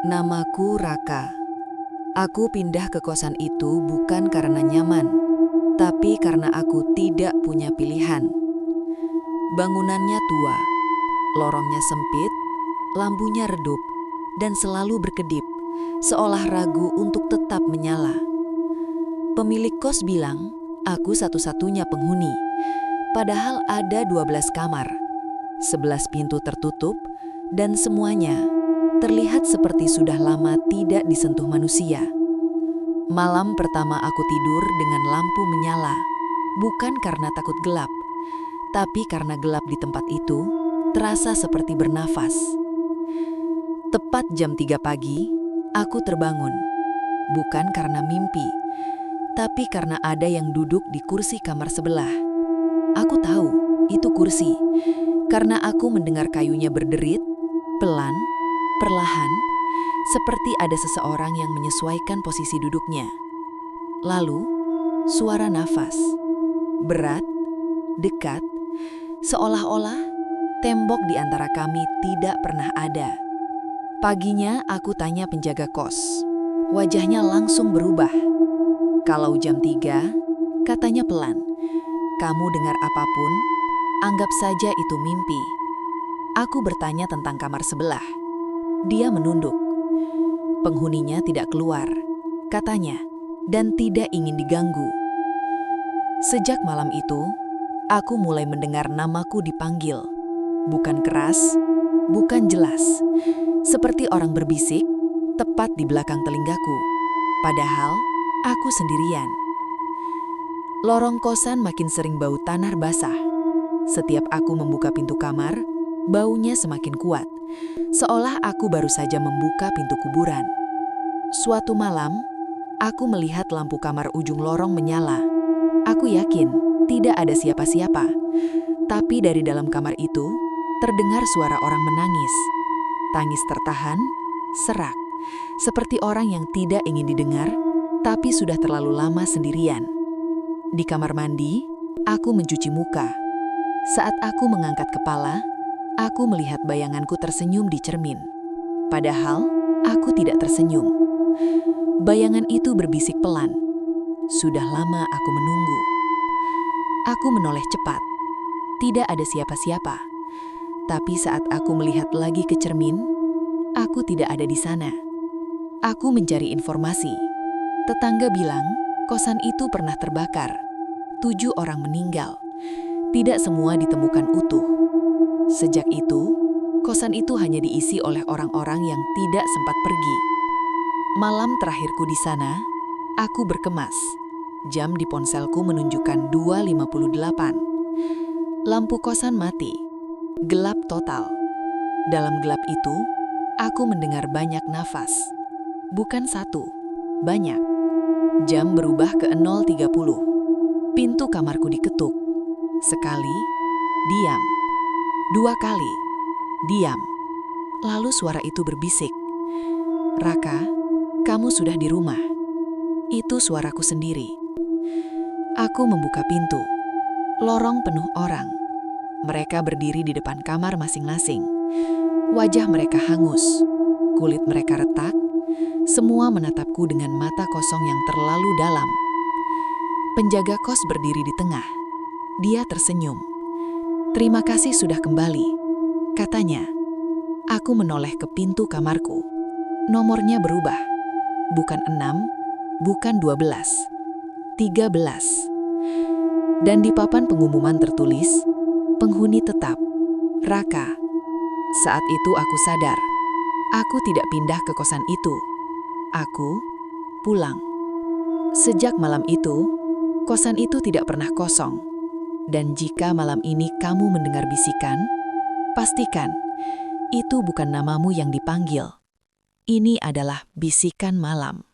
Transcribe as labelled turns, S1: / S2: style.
S1: Namaku Raka. Aku pindah ke kosan itu bukan karena nyaman, tapi karena aku tidak punya pilihan. Bangunannya tua, lorongnya sempit, lampunya redup, dan selalu berkedip, seolah ragu untuk tetap menyala. Pemilik kos bilang, aku satu-satunya penghuni, padahal ada 12 kamar, 11 pintu tertutup, dan semuanya terlihat seperti sudah lama tidak disentuh manusia. Malam pertama aku tidur dengan lampu menyala, bukan karena takut gelap, tapi karena gelap di tempat itu terasa seperti bernafas. Tepat jam 3 pagi, aku terbangun. Bukan karena mimpi, tapi karena ada yang duduk di kursi kamar sebelah. Aku tahu itu kursi, karena aku mendengar kayunya berderit, pelan, perlahan, seperti ada seseorang yang menyesuaikan posisi duduknya. Lalu, suara nafas. Berat, dekat, seolah-olah tembok di antara kami tidak pernah ada. Paginya aku tanya penjaga kos. Wajahnya langsung berubah. Kalau jam 3, katanya pelan. Kamu dengar apapun, anggap saja itu mimpi. Aku bertanya tentang kamar sebelah. Dia menunduk. Penghuninya tidak keluar, katanya, dan tidak ingin diganggu. Sejak malam itu, aku mulai mendengar namaku dipanggil. Bukan keras, bukan jelas. Seperti orang berbisik, tepat di belakang telingaku. Padahal, aku sendirian. Lorong kosan makin sering bau tanah basah. Setiap aku membuka pintu kamar, baunya semakin kuat. Seolah aku baru saja membuka pintu kuburan. Suatu malam, aku melihat lampu kamar ujung lorong menyala. Aku yakin tidak ada siapa-siapa. Tapi dari dalam kamar itu, terdengar suara orang menangis. Tangis tertahan, serak. Seperti orang yang tidak ingin didengar, tapi sudah terlalu lama sendirian. Di kamar mandi, aku mencuci muka. Saat aku mengangkat kepala, aku melihat bayanganku tersenyum di cermin. Padahal, aku tidak tersenyum. Bayangan itu berbisik pelan. Sudah lama aku menunggu. Aku menoleh cepat. Tidak ada siapa-siapa. Tapi saat aku melihat lagi ke cermin, aku tidak ada di sana. Aku mencari informasi. Tetangga bilang, kosan itu pernah terbakar. 7 orang meninggal. Tidak semua ditemukan utuh. Sejak itu, kosan itu hanya diisi oleh orang-orang yang tidak sempat pergi. Malam terakhirku di sana, aku berkemas. Jam di ponselku menunjukkan 2.58. Lampu kosan mati. Gelap total. Dalam gelap itu, aku mendengar banyak nafas. Bukan satu, banyak. Jam berubah ke 0.30. Pintu kamarku diketuk. Sekali, diam. 2 kali, diam. Lalu suara itu berbisik. Raka, kamu sudah di rumah. Itu suaraku sendiri. Aku membuka pintu. Lorong penuh orang. Mereka berdiri di depan kamar masing-masing. Wajah mereka hangus. Kulit mereka retak. Semua menatapku dengan mata kosong yang terlalu dalam. Penjaga kos berdiri di tengah. Dia tersenyum. "Terima kasih sudah kembali," katanya. Aku menoleh ke pintu kamarku. Nomornya berubah. Bukan 6, bukan 12, 13. Dan di papan pengumuman tertulis, penghuni tetap, Raka. Saat itu aku sadar, aku tidak pindah ke kosan itu. Aku pulang. Sejak malam itu, kosan itu tidak pernah kosong. Dan jika malam ini kamu mendengar bisikan, pastikan itu bukan namamu yang dipanggil. Ini adalah bisikan malam.